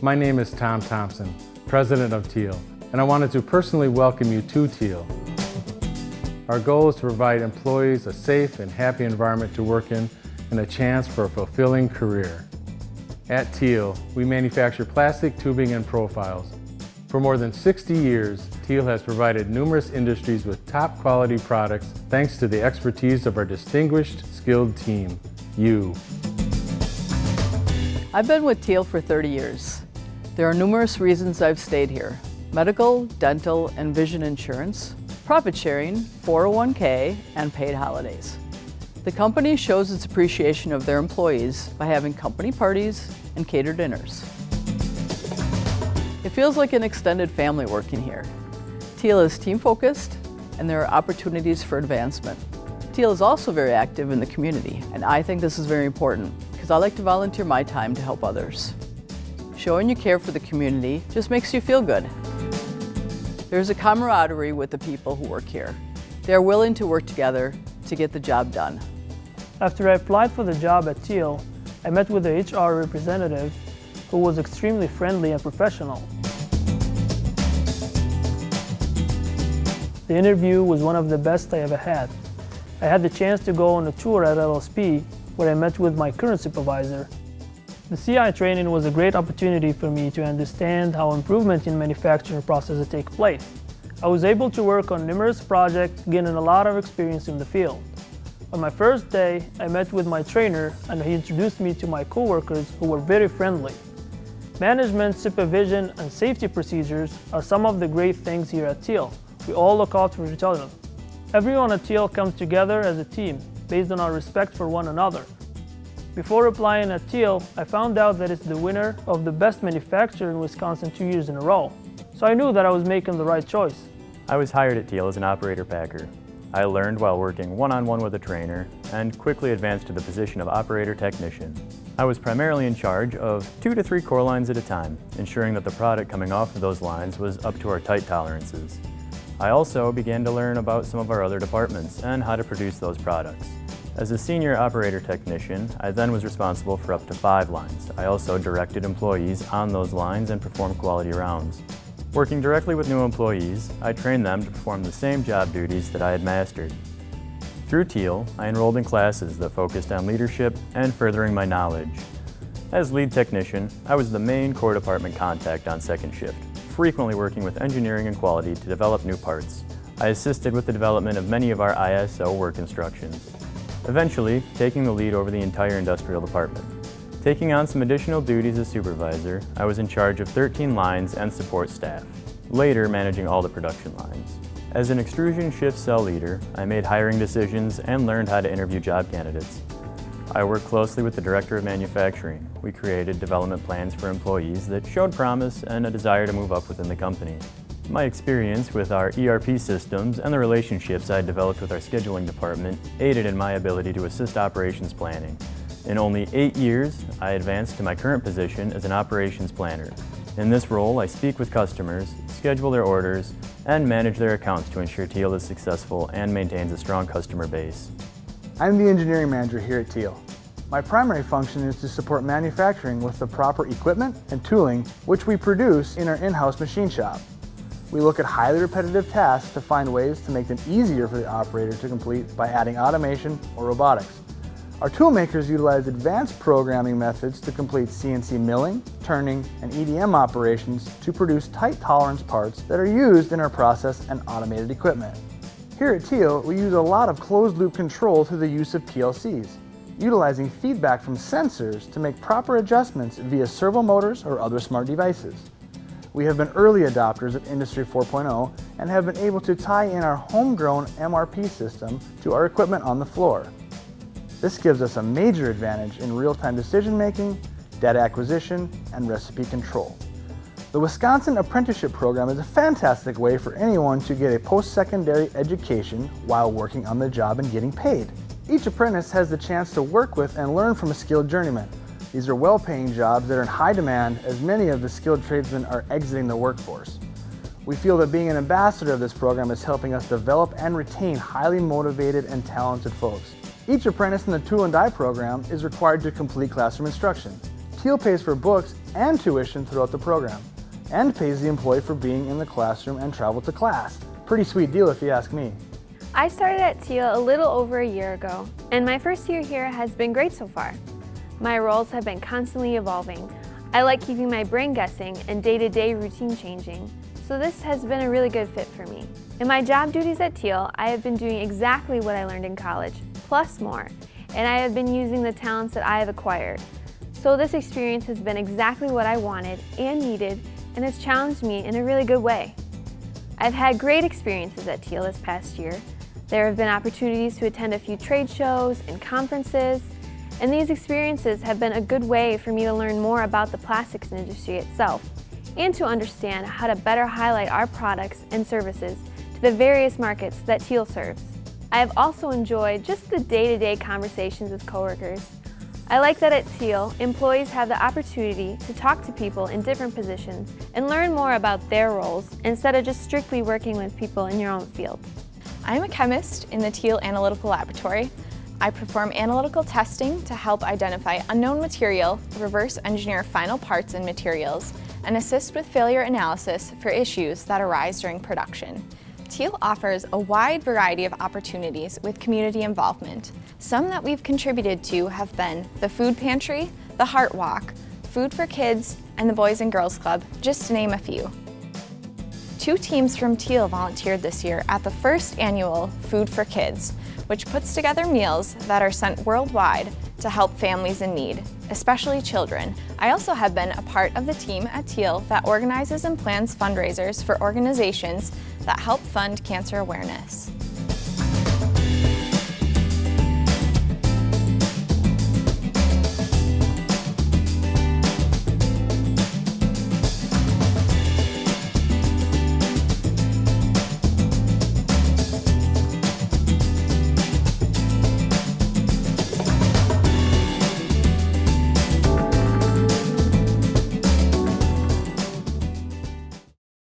My name is Tom Thompson, President of Teel, and I wanted to personally welcome you to Teel. Our goal is to provide employees a safe and happy environment to work in and a chance for a fulfilling career. At Teel, we manufacture plastic tubing and profiles. For more than 60 years, Teel has provided numerous industries with top quality products thanks to the expertise of our distinguished, skilled team, you. I've been with Teel for 30 years. There are numerous reasons I've stayed here: medical, dental, and vision insurance, profit sharing, 401k, and paid holidays. The company shows its appreciation of their employees by having company parties and catered dinners. It feels like an extended family working here. Teel is team-focused, and there are opportunities for advancement. Teel is also very active in the community, and I think this is very important because I like to volunteer my time to help others. Showing you care for the community just makes you feel good. There's a camaraderie with the people who work here. They are willing to work together to get the job done. After I applied for the job at Teel, I met with the HR representative who was extremely friendly and professional. The interview was one of the best I ever had. I had the chance to go on a tour at LSP where I met with my current supervisor. The CI training was a great opportunity for me to understand how improvement in manufacturing processes take place. I was able to work on numerous projects, gaining a lot of experience in the field. On my first day, I met with my trainer and he introduced me to my coworkers who were very friendly. Management, supervision, and safety procedures are some of the great things here at Teel. We all look out for each other. Everyone at Teel comes together as a team based on our respect for one another. Before applying at Teel, I found out that it's the winner of the best manufacturer in Wisconsin 2 years in a row. So I knew that I was making the right choice. I was hired at Teel as an operator packer. I learned while working one-on-one with a trainer and quickly advanced to the position of operator technician. I was primarily in charge of 2 to 3 core lines at a time, ensuring that the product coming off of those lines was up to our tight tolerances. I also began to learn about some of our other departments and how to produce those products. As a senior operator technician, I then was responsible for up to 5 lines. I also directed employees on those lines and performed quality rounds. Working directly with new employees, I trained them to perform the same job duties that I had mastered. Through Teel, I enrolled in classes that focused on leadership and furthering my knowledge. As lead technician, I was the main core department contact on second shift, frequently working with engineering and quality to develop new parts. I assisted with the development of many of our ISO work instructions, eventually taking the lead over the entire industrial department. Taking on some additional duties as supervisor, I was in charge of 13 lines and support staff, later managing all the production lines. As an extrusion shift cell leader, I made hiring decisions and learned how to interview job candidates. I worked closely with the director of manufacturing. We created development plans for employees that showed promise and a desire to move up within the company. My experience with our ERP systems and the relationships I developed with our scheduling department aided in my ability to assist operations planning. In only 8 years, I advanced to my current position as an operations planner. In this role, I speak with customers, schedule their orders, and manage their accounts to ensure Teel is successful and maintains a strong customer base. I'm the engineering manager here at Teel. My primary function is to support manufacturing with the proper equipment and tooling, which we produce in our in-house machine shop. We look at highly repetitive tasks to find ways to make them easier for the operator to complete by adding automation or robotics. Our tool makers utilize advanced programming methods to complete CNC milling, turning, and EDM operations to produce tight tolerance parts that are used in our process and automated equipment. Here at Teel, we use a lot of closed-loop control through the use of PLCs, utilizing feedback from sensors to make proper adjustments via servo motors or other smart devices. We have been early adopters of Industry 4.0 and have been able to tie in our homegrown MRP system to our equipment on the floor. This gives us a major advantage in real-time decision-making, data acquisition, and recipe control. The Wisconsin Apprenticeship Program is a fantastic way for anyone to get a post-secondary education while working on the job and getting paid. Each apprentice has the chance to work with and learn from a skilled journeyman. These are well-paying jobs that are in high demand as many of the skilled tradesmen are exiting the workforce. We feel that being an ambassador of this program is helping us develop and retain highly motivated and talented folks. Each apprentice in the Tool and Die program is required to complete classroom instruction. Teel pays for books and tuition throughout the program, and pays the employee for being in the classroom and travel to class. Pretty sweet deal if you ask me. I started at Teel a little over a year ago, and my first year here has been great so far. My roles have been constantly evolving. I like keeping my brain guessing and day-to-day routine changing, so this has been a really good fit for me. In my job duties at Teel, I have been doing exactly what I learned in college, plus more, and I have been using the talents that I have acquired. So this experience has been exactly what I wanted and needed, and has challenged me in a really good way. I've had great experiences at Teel this past year. There have been opportunities to attend a few trade shows and conferences, and these experiences have been a good way for me to learn more about the plastics industry itself and to understand how to better highlight our products and services to the various markets that Teel serves. I have also enjoyed just the day-to-day conversations with coworkers. I like that at Teel, employees have the opportunity to talk to people in different positions and learn more about their roles instead of just strictly working with people in your own field. I'm a chemist in the Teel Analytical Laboratory. I perform analytical testing to help identify unknown material, reverse engineer final parts and materials, and assist with failure analysis for issues that arise during production. Teel offers a wide variety of opportunities with community involvement. Some that we've contributed to have been the Food Pantry, the Heart Walk, Food for Kids, and the Boys and Girls Club, just to name a few. 2 teams from Teel volunteered this year at the first annual Food for Kids, which puts together meals that are sent worldwide to help families in need, especially children. I also have been a part of the team at Teel that organizes and plans fundraisers for organizations that help fund cancer awareness.